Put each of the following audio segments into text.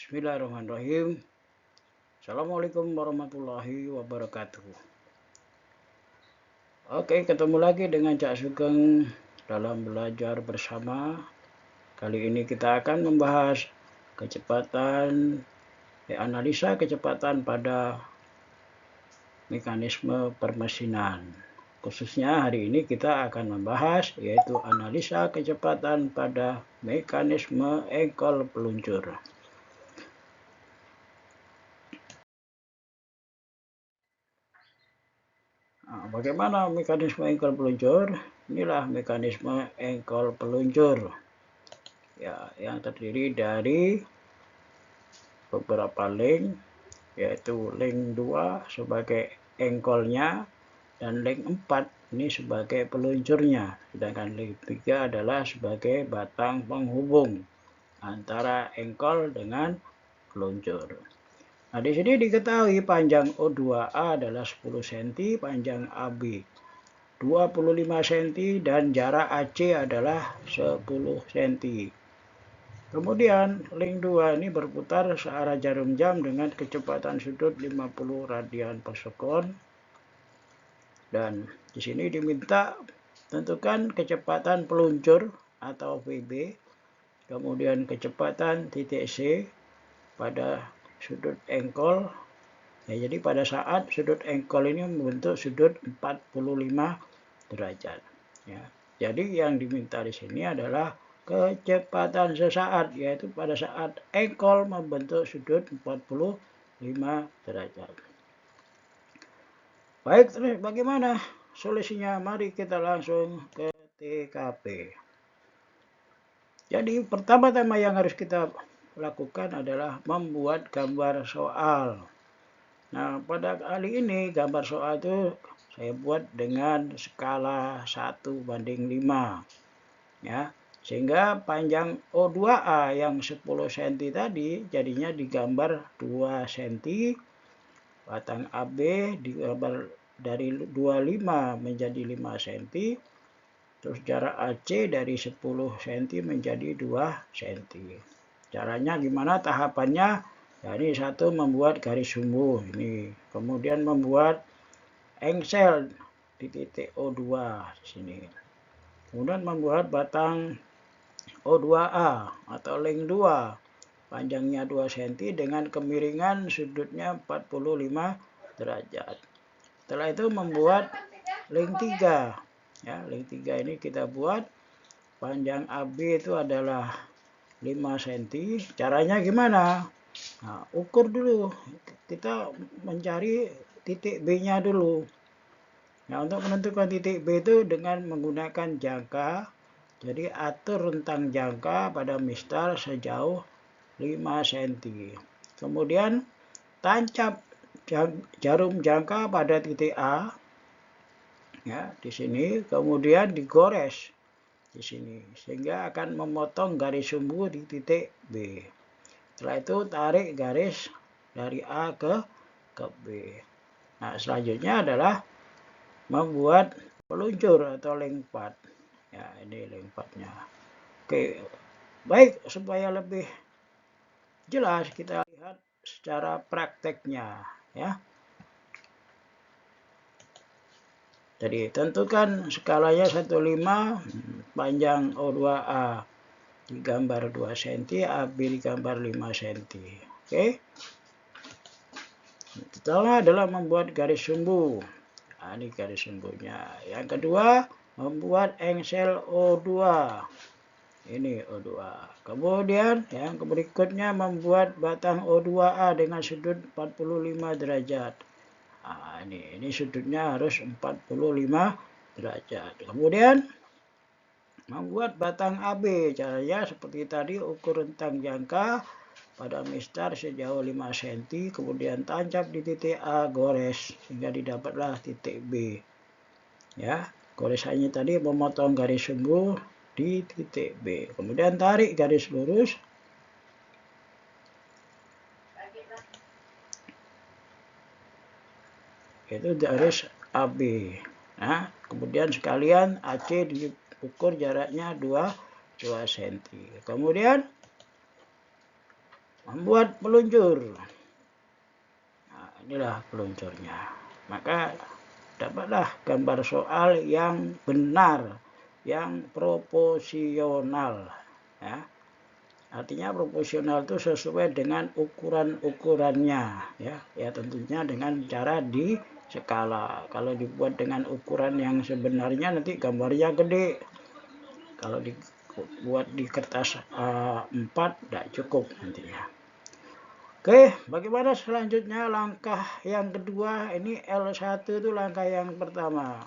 Bismillahirrahmanirrahim. Assalamualaikum warahmatullahi wabarakatuh. Oke, ketemu lagi dengan Cak Sugeng dalam belajar bersama. Kali ini kita akan membahas analisa kecepatan pada mekanisme permesinan. Khususnya hari ini kita akan membahas yaitu analisa kecepatan pada mekanisme engkol peluncur. Bagaimana mekanisme engkol peluncur? Inilah mekanisme engkol peluncur. Ya, yang terdiri dari beberapa link, yaitu link 2 sebagai engkolnya dan link 4 ini sebagai peluncurnya. Sedangkan link 3 adalah sebagai batang penghubung antara engkol dengan peluncur. Nah, di sini diketahui panjang O2A adalah 10 cm, panjang AB 25 cm, dan jarak AC adalah 10 cm. Kemudian link 2 ini berputar searah jarum jam dengan kecepatan sudut 50 radian per sekon. Dan di sini diminta tentukan kecepatan peluncur atau VB, kemudian kecepatan titik C pada sudut engkol. Ya, jadi pada saat sudut engkol ini membentuk sudut 45 derajat. Ya. Jadi yang diminta di sini adalah kecepatan sesaat, yaitu pada saat engkol membentuk sudut 45 derajat. Baik, terus bagaimana solusinya? Mari kita langsung ke TKP. Jadi pertama-tama yang harus kita lakukan adalah membuat gambar soal. Nah, pada kali ini gambar soal itu saya buat dengan skala 1:5. Ya, sehingga panjang O2A yang 10 cm tadi jadinya digambar 2 cm, batang AB digambar dari 25 menjadi 5 cm, terus jarak AC dari 10 cm menjadi 2 cm. Caranya gimana tahapannya? Ya, ini satu, membuat garis sumbu ini, kemudian membuat engsel di titik O2 di sini. Kemudian membuat batang O2A atau link 2, panjangnya 2 cm dengan kemiringan sudutnya 45 derajat. Setelah itu membuat link 3. Ya, link 3 ini kita buat panjang AB itu adalah 5 cm. Caranya gimana? Nah, ukur dulu. Kita mencari titik B-nya dulu. Nah, untuk menentukan titik B itu dengan menggunakan jangka. Jadi atur rentang jangka pada mistar sejauh 5 cm. Kemudian tancap jarum jangka pada titik A. Ya, di sini. Kemudian digores di sini sehingga akan memotong garis sumbu di titik B. Setelah itu tarik garis dari A ke B. Nah, selanjutnya adalah membuat peluncur atau link 4. Ya, ini link 4-nya. Oke, baik, supaya lebih jelas kita lihat secara prakteknya, ya. Jadi tentukan skalanya 1,5, panjang O2A digambar 2 cm, AB digambar 5 cm. Oke. Pertama adalah membuat garis sumbu. Nah, ini garis sumbunya. Yang kedua, membuat engsel O2. Ini O2. Kemudian yang berikutnya membuat batang O2A dengan sudut 45 derajat. Nah, ini sudutnya harus 45 derajat. Kemudian membuat batang AB. Caranya seperti tadi, ukur rentang jangka pada mistar sejauh 5 cm, kemudian tancap di titik A, gores sehingga didapatlah titik B. Ya, goresannya tadi memotong garis sumbu di titik B. Kemudian tarik garis lurus. Itu garis AB. Nah, kemudian sekalian AC diukur jaraknya 2 cm. Kemudian membuat peluncur. Nah, inilah peluncurnya. Maka dapatlah gambar soal yang benar, yang proporsional. Ya. Artinya proporsional itu sesuai dengan ukuran-ukurannya. Ya tentunya dengan cara di skala. Kalau dibuat dengan ukuran yang sebenarnya nanti gambarnya gede. Kalau dibuat di kertas A4 tidak cukup nantinya. Oke, bagaimana selanjutnya langkah yang kedua? Ini L1 itu langkah yang pertama.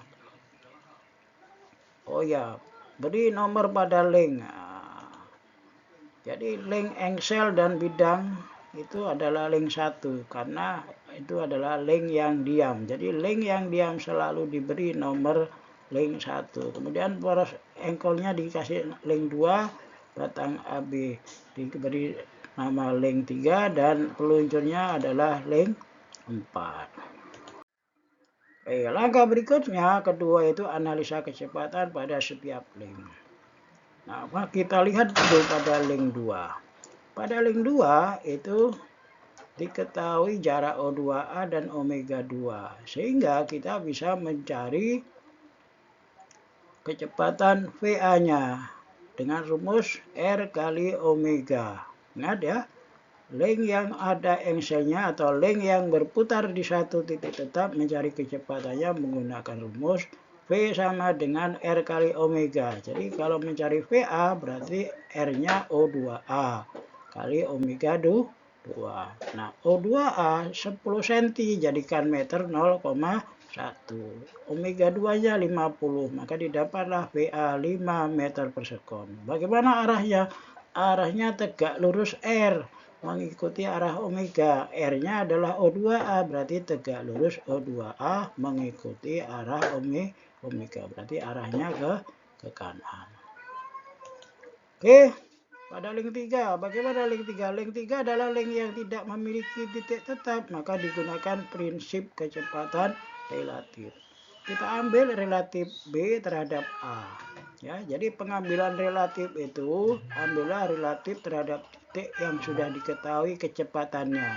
Oh ya, beri nomor pada link. Jadi link engsel dan bidang itu adalah link 1 karena itu adalah link yang diam. Jadi link yang diam selalu diberi nomor link 1. Kemudian poros engkolnya dikasih link 2, batang AB diberi nama link 3 dan peluncurnya adalah link 4. Langkah berikutnya kedua itu analisa kecepatan pada setiap link. Nah, kita lihat dulu pada link 2. Pada link 2 itu diketahui jarak O2A dan omega 2. Sehingga kita bisa mencari kecepatan VA-nya dengan rumus R kali omega. Ingat ya, link yang ada engselnya atau link yang berputar di satu titik tetap mencari kecepatannya menggunakan rumus V sama dengan R kali omega. Jadi kalau mencari VA berarti R-nya O2A kali omega 2. Nah, O2A 10 cm jadikan meter 0,1. Omega 2-nya 50, maka didapatlah VA 5 meter per sekon. Bagaimana arahnya? Arahnya tegak lurus R mengikuti arah omega. R-nya adalah O2A, berarti tegak lurus O2A mengikuti arah omega. Berarti arahnya ke kanan. Oke, pada link 3. Bagaimana link 3? Link 3 adalah link yang tidak memiliki titik tetap, maka digunakan prinsip kecepatan relatif. Kita ambil relatif B terhadap A. Ya, jadi pengambilan relatif itu ambillah relatif terhadap titik yang sudah diketahui kecepatannya.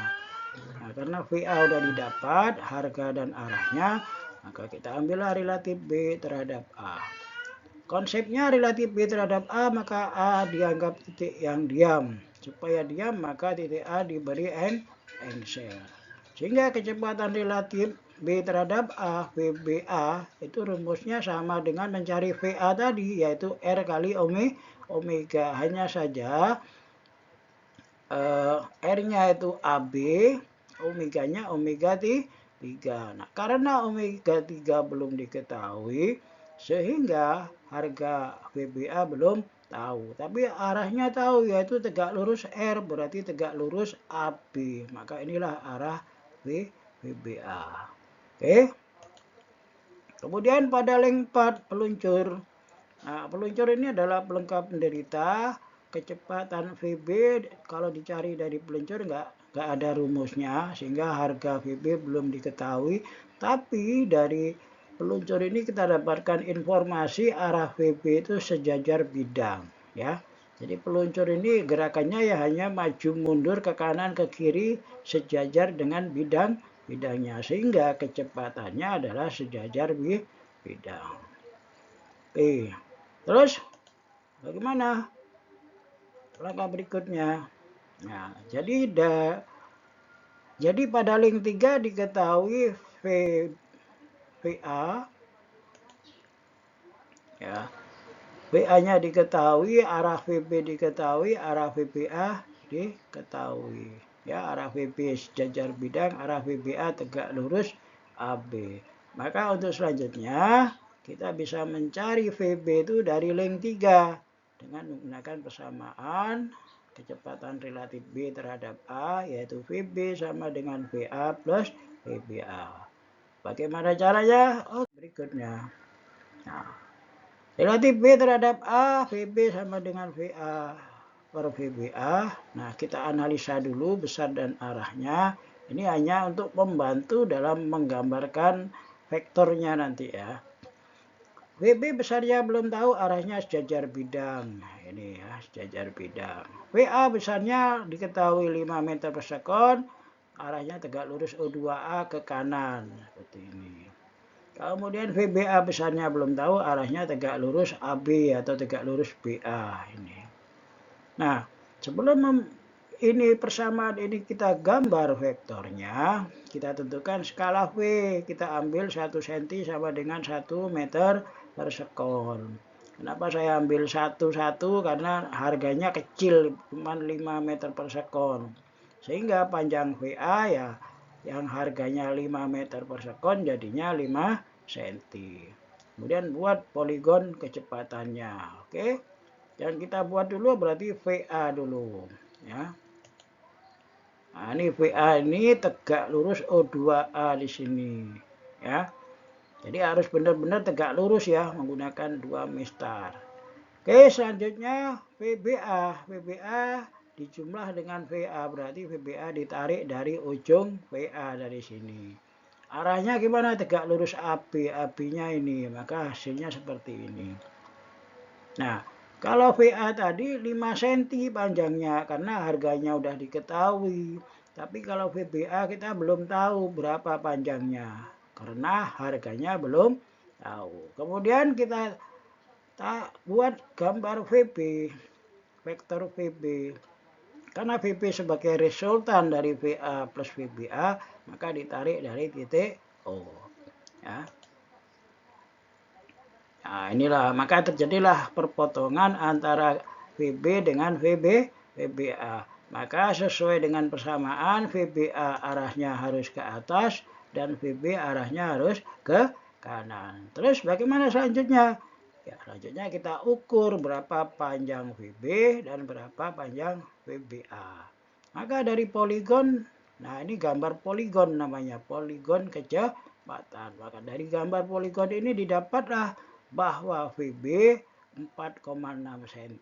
Nah, karena VA sudah didapat, harga dan arahnya, maka kita ambillah relatif B terhadap A. Konsepnya relatif B terhadap A, maka A dianggap titik yang diam. Supaya diam, maka titik A diberi engsel. Sehingga kecepatan relatif B terhadap A, VBA, itu rumusnya sama dengan mencari VA tadi, yaitu R kali omega. Hanya saja R-nya itu AB, omeganya omega 3. Nah, karena omega 3 belum diketahui, sehingga harga VBA belum tahu. Tapi arahnya tahu, yaitu tegak lurus R, berarti tegak lurus AB. Maka inilah arah VBA. Oke. Kemudian pada link 4 peluncur. Nah, peluncur ini adalah pelengkap penderita. Kecepatan VB kalau dicari dari peluncur nggak ada rumusnya, sehingga harga VB belum diketahui. Tapi dari peluncur ini kita dapatkan informasi arah VB itu sejajar bidang, ya. Jadi peluncur ini gerakannya ya hanya maju mundur ke kanan ke kiri sejajar dengan bidangnya, sehingga kecepatannya adalah sejajar bidang. Terus bagaimana langkah berikutnya? Nah, jadi pada link 3 diketahui VA, ya, VA-nya diketahui, arah VB diketahui, arah VBA diketahui. Ya, arah VB sejajar bidang, arah VBA tegak lurus AB. Maka untuk selanjutnya kita bisa mencari VB itu dari link 3 dengan menggunakan persamaan kecepatan relatif B terhadap A, yaitu VB sama dengan VA plus VBA. Bagaimana caranya? Oh, berikutnya. Nah, relatif B terhadap A, VB sama dengan VA per VBA. Nah, kita analisa dulu besar dan arahnya. Ini hanya untuk membantu dalam menggambarkan vektornya nanti ya. VB besarnya belum tahu, arahnya sejajar bidang. ini ya, sejajar bidang. VA besarnya diketahui 5 meter per sekon, arahnya tegak lurus O2A ke kanan, seperti ini. Kemudian VBA besarnya belum tahu, arahnya tegak lurus AB atau tegak lurus BA ini. Nah, sebelum ini persamaan ini kita gambar vektornya, kita tentukan skala V. Kita ambil 1 cm sama dengan 1 meter per sekon. Kenapa saya ambil 1 karena harganya kecil, cuma 5 meter per sekon. Sehingga panjang VA ya yang harganya 5 meter per sekon jadinya 5 cm. Kemudian buat poligon kecepatannya. Oke. Dan kita buat dulu berarti VA dulu ya. Nah, ini VA ini tegak lurus O2A di sini ya. Jadi harus benar-benar tegak lurus ya menggunakan 2 mistar. Oke, selanjutnya VBA. VBA dijumlah dengan VA, berarti VBA ditarik dari ujung VA dari sini. Arahnya gimana? Tegak lurus AB. AB-nya ini, maka hasilnya seperti ini. Nah, kalau VA tadi 5 cm panjangnya karena harganya udah diketahui. Tapi kalau VBA kita belum tahu berapa panjangnya karena harganya belum tahu. Kemudian kita buat gambar VB, vektor VB. Karena VB sebagai resultan dari VA plus VBA, maka ditarik dari titik O. Ya. Nah, inilah maka terjadilah perpotongan antara VB dengan VBA. Maka sesuai dengan persamaan VBA arahnya harus ke atas dan VB arahnya harus ke kanan. Terus bagaimana selanjutnya? Ya, selanjutnya kita ukur berapa panjang VB dan berapa panjang VBA. Maka dari poligon, nah ini gambar poligon namanya, poligon kecepatan. Maka dari gambar poligon ini didapatlah bahwa VB 4,6 cm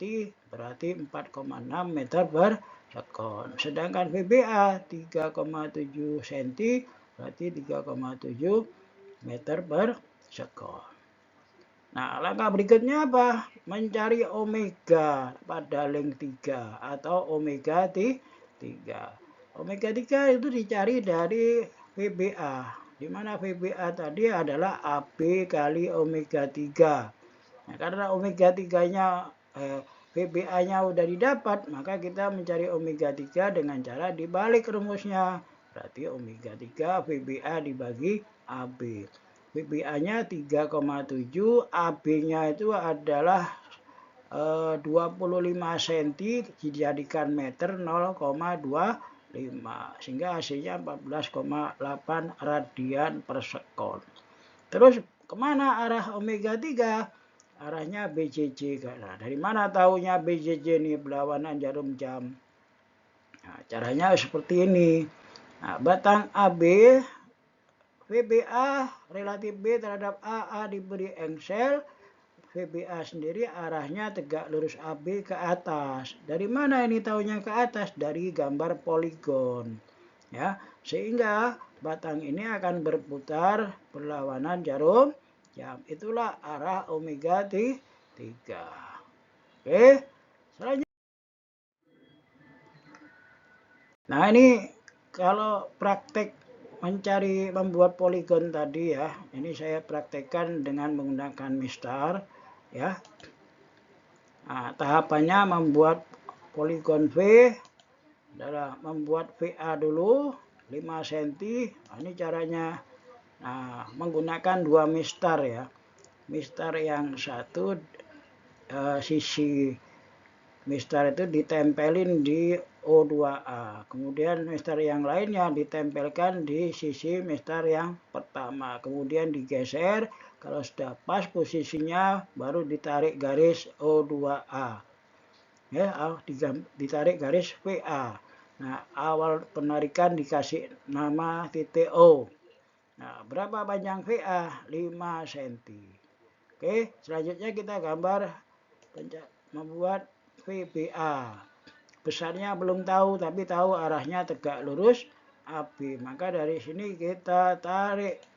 berarti 4,6 meter per sekon. Sedangkan VBA 3,7 cm berarti 3,7 meter per sekon. Nah, langkah berikutnya apa? Mencari omega pada link 3 atau omega 3. Omega 3 itu dicari dari VBA. Di mana VBA tadi adalah AB kali omega 3. Nah, karena omega 3-nya VBA-nya udah didapat, maka kita mencari omega 3 dengan cara dibalik rumusnya. Berarti omega 3 VBA dibagi AB. VBA-nya 3,7, AB-nya itu adalah 25 cm dijadikan meter 0,2. Sehingga hasilnya 14,8 radian per sekon. Terus kemana arah omega 3? Arahnya BJJ. Nah, dari mana tahunya BJJ ini berlawanan jarum jam? Nah, caranya seperti ini. Nah, batang AB VBA relatif B terhadap AA diberi engsel. VBA sendiri arahnya tegak lurus AB ke atas. Dari mana ini tahunya ke atas? Dari gambar poligon. Ya, sehingga batang ini akan berputar berlawanan jarum jam. Itulah arah omega 3. Oke, selanjutnya. Nah, ini kalau praktek membuat poligon tadi ya, ini saya praktekkan dengan menggunakan mistar. Ya, nah, tahapannya membuat poligon V adalah membuat VA dulu 5 cm. Nah, ini caranya. Nah, menggunakan 2 mistar ya. Mistar yang satu sisi mistar itu ditempelin di O2A. Kemudian mistar yang lainnya ditempelkan di sisi mistar yang pertama. Kemudian digeser. Kalau sudah pas posisinya baru ditarik garis O2A. Ya, ditarik garis VA. Nah, awal penarikan dikasih nama titik O. Nah, berapa panjang VA? 5 cm. Oke, selanjutnya kita gambar membuat VBA. Besarnya belum tahu, tapi tahu arahnya tegak lurus AB. Maka dari sini kita tarik.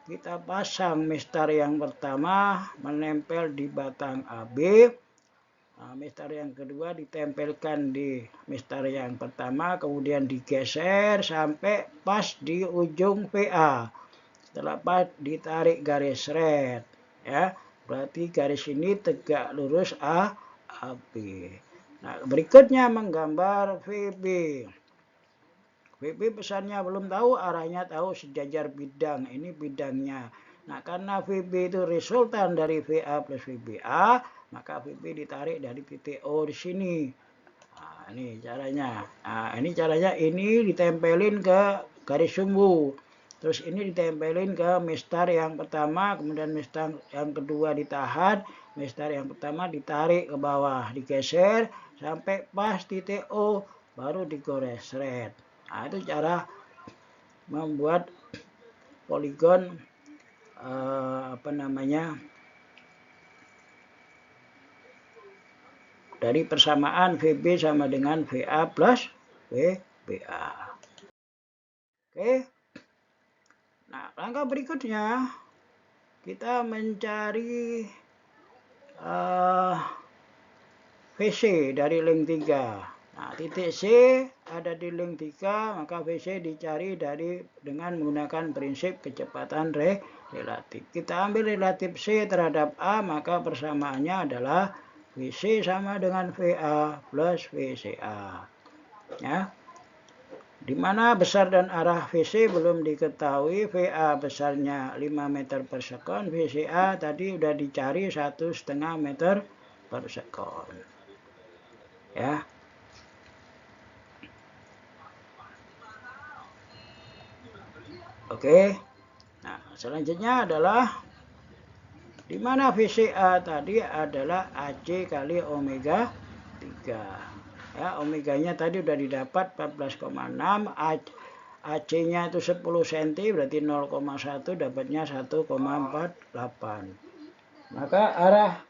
Kita pasang mistar yang pertama menempel di batang AB. Nah, mistar yang kedua ditempelkan di mistar yang pertama, kemudian digeser sampai pas di ujung VA. Setelah pas ditarik garis red, ya. Berarti garis ini tegak lurus AB. Nah, berikutnya menggambar VB. VB besarnya belum tahu, arahnya tahu, sejajar bidang. Ini bidangnya. Nah, karena VB itu resultan dari VA plus VBA, maka VB ditarik dari titik O di sini. Nah, ini caranya. Nah, ini caranya, ini ditempelin ke garis sumbu. Terus ini ditempelin ke mistar yang pertama, kemudian mistar yang kedua ditahan, mistar yang pertama ditarik ke bawah, digeser sampai pas titik O, baru digores red. Nah, itu cara membuat poligon dari persamaan VB sama dengan VA plus VBA. Oke. Nah, langkah berikutnya kita mencari VC dari link 3. Nah, titik C ada di link 3, maka VC dicari dengan menggunakan prinsip kecepatan relatif. Kita ambil relatif C terhadap A, maka persamaannya adalah VC sama dengan VA plus VCA. Ya. Di mana besar dan arah VC belum diketahui. VA besarnya 5 meter per sekon, VCA tadi udah dicari 1,5 meter per sekon. Ya. Oke. Nah, selanjutnya adalah di mana VCA tadi adalah AC kali omega 3. Ya, omeganya tadi udah didapat 14,6, AC-nya itu 10 cm, berarti 0,1, dapatnya 1,48. Maka arah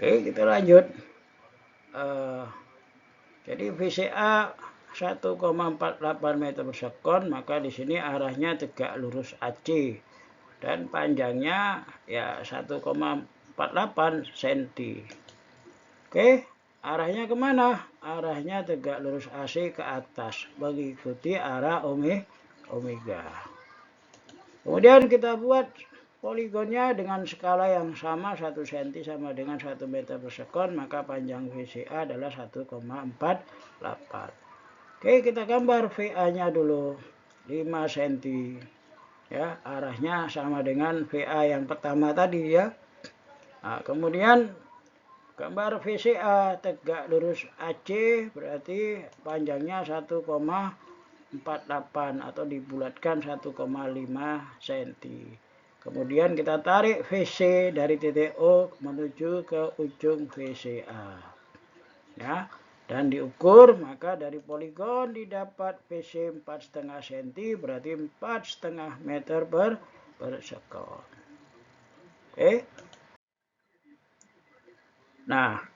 Oke, kita lanjut. Jadi VCA 1,48 meter per sekon, maka di sini arahnya tegak lurus AC dan panjangnya ya 1,48 cm. Oke, arahnya kemana? Arahnya tegak lurus AC ke atas, mengikuti arah omega. Kemudian kita buat poligonnya dengan skala yang sama, 1 cm sama dengan 1 meter per sekon, maka panjang VCA adalah 1,48. Oke, kita gambar VA-nya dulu, 5 cm. Ya, arahnya sama dengan VA yang pertama tadi ya. Nah, kemudian gambar VCA tegak lurus AC, berarti panjangnya 1,48 atau dibulatkan 1,5 cm. Kemudian kita tarik VC dari titik O menuju ke ujung VCA. Ya, dan diukur, maka dari poligon didapat VC 4,5 cm, berarti 4,5 meter per sekon. Oke. Nah,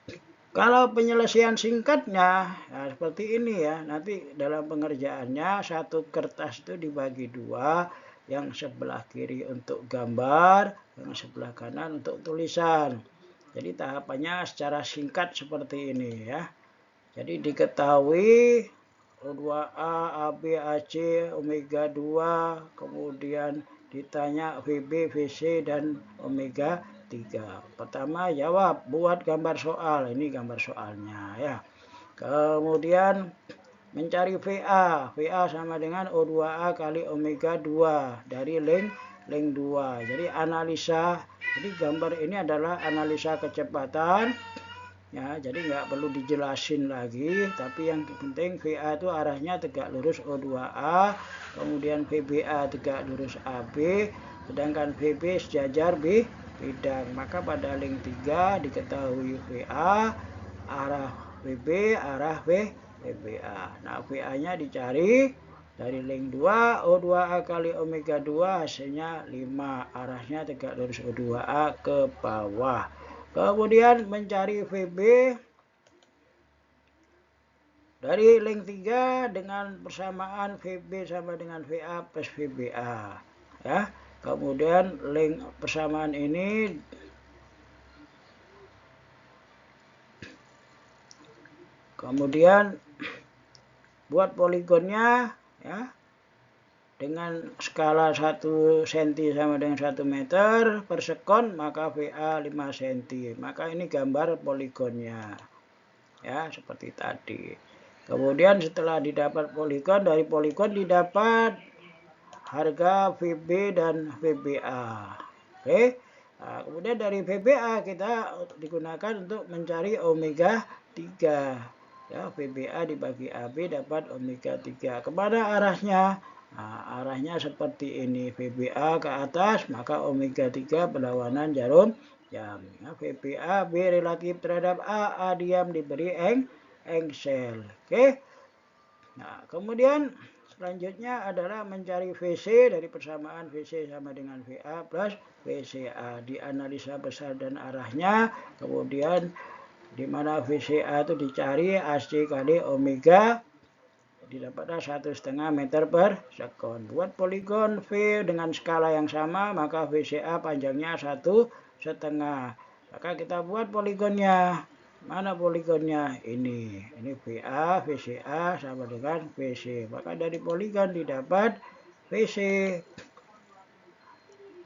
kalau penyelesaian singkatnya, nah seperti ini ya. Nanti dalam pengerjaannya satu kertas itu dibagi dua, yang sebelah kiri untuk gambar, yang sebelah kanan untuk tulisan. Jadi tahapannya secara singkat seperti ini ya. Jadi diketahui O2A, AB, AC, omega 2, kemudian ditanya VB, VC, dan omega 3. Pertama jawab, buat gambar soal. Ini gambar soalnya ya. Kemudian mencari VA. VA sama dengan O2A kali omega 2 dari link 2. Jadi analisa, jadi gambar ini adalah analisa kecepatan. Ya, jadi nggak perlu dijelasin lagi, tapi yang penting VA itu arahnya tegak lurus O2A, kemudian VBA tegak lurus AB, sedangkan VB sejajar bidang. Maka pada link 3 diketahui VA, arah VB, arah VBA. Nah, VA-nya dicari dari link 2, O2A kali omega 2 hasilnya 5, arahnya tegak lurus O2A ke bawah. Kemudian mencari VB, Dari link 3 dengan persamaan VB sama dengan VA plus VBA. Ya. Kemudian link persamaan ini kemudian buat poligonnya ya dengan skala 1 cm sama dengan 1 meter per sekon, maka VA 5 cm. Maka ini gambar poligonnya. Ya, seperti tadi. Kemudian setelah didapat poligon, dari poligon didapat harga VB dan VBA. Oke. Nah, kemudian dari VBA kita digunakan untuk mencari omega 3. Ya, VBA dibagi AB dapat omega 3. Kemana arahnya? Nah, arahnya seperti ini. VBA ke atas, maka omega 3 berlawanan jarum jam. Ya, VBA B relatif terhadap A diam diberi engsel. Oke. Nah, kemudian selanjutnya adalah mencari VC dari persamaan VC sama dengan VA plus VCA. Dianalisa besar dan arahnya, kemudian di mana VCA itu dicari AC kali omega, didapatlah 1,5 meter per sekon. Buat poligon V dengan skala yang sama, maka VCA panjangnya 1,5. Maka kita buat poligonnya. Mana poligonnya? Ini VA, VCA sama dengan VC. Maka dari poligon didapat VC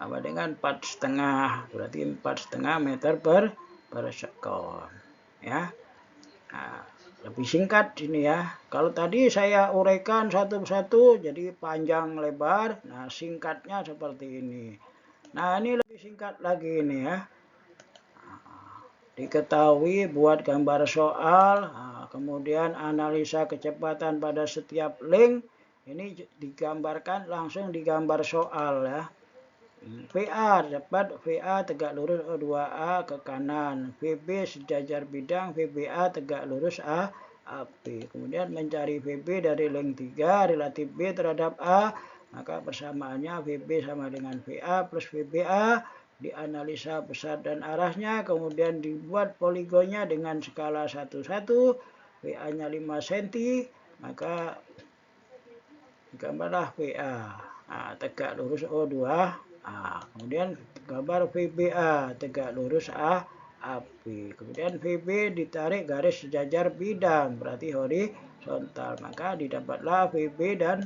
sama dengan 4,5. Berarti 4,5 meter per sekon. Ya. Nah, lebih singkat ini ya. Kalau tadi saya uraikan satu-satu jadi panjang lebar. Nah, singkatnya seperti ini. Nah, ini lebih singkat lagi ini ya. Diketahui buat gambar soal, kemudian analisa kecepatan pada setiap link. Ini digambarkan langsung di gambar soal ya. VA dapat VA tegak lurus O2A ke kanan, VB sejajar bidang, VBA tegak lurus AB. Kemudian mencari VB dari link 3 relatif B terhadap A, maka persamaannya VB sama dengan VA plus VBA. Dianalisa besar dan arahnya, kemudian dibuat poligonnya dengan skala 1,1, VA-nya 5 cm, maka gambarlah VA. Nah, tegak lurus O2. Kemudian gambar VBA tegak lurus AB. Kemudian VB ditarik garis sejajar bidang, berarti horizontal. Maka didapatlah VB dan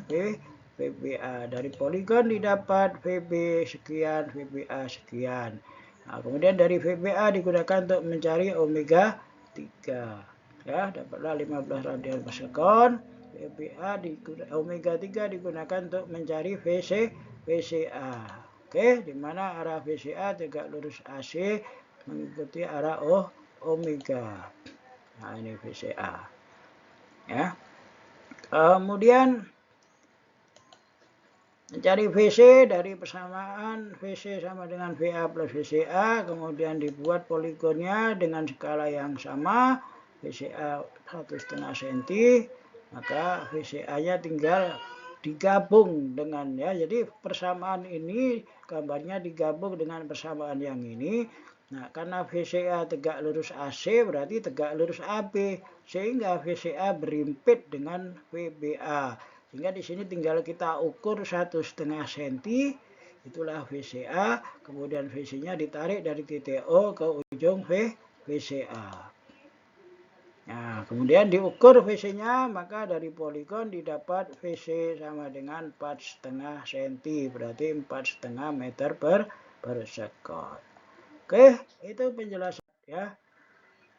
VBA. Dari poligon didapat VB sekian, VBA sekian. Nah, kemudian dari VBA digunakan untuk mencari omega 3. Ya, dapatlah 15 radian per sekon. VBA omega 3 digunakan untuk mencari VCA. Oke, di mana arah VCA tegak lurus AC mengikuti arah omega. Nah, ini VCA. Ya. Kemudian mencari VC dari persamaan VC sama dengan VA plus VCA, kemudian dibuat poligonnya dengan skala yang sama, VCA 1,5 cm, maka VCA-nya tinggal digabung dengan ya. Jadi persamaan ini gambarnya digabung dengan persamaan yang ini. Nah, karena VCA tegak lurus AC berarti tegak lurus AB, sehingga VCA berimpit dengan VBA. Sehingga di sini tinggal kita ukur 1,5 cm, itulah VCA, kemudian VC-nya ditarik dari titik O ke ujung VCA. Nah, kemudian diukur VC-nya, maka dari poligon didapat VC sama dengan 4,5 cm, berarti 4,5 meter per sekon. Oke, itu penjelasan ya.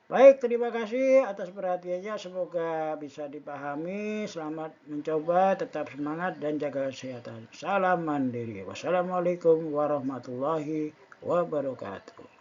Baik, terima kasih atas perhatiannya, semoga bisa dipahami. Selamat mencoba, tetap semangat dan jaga kesehatan. Salam mandiri. Wassalamualaikum warahmatullahi wabarakatuh.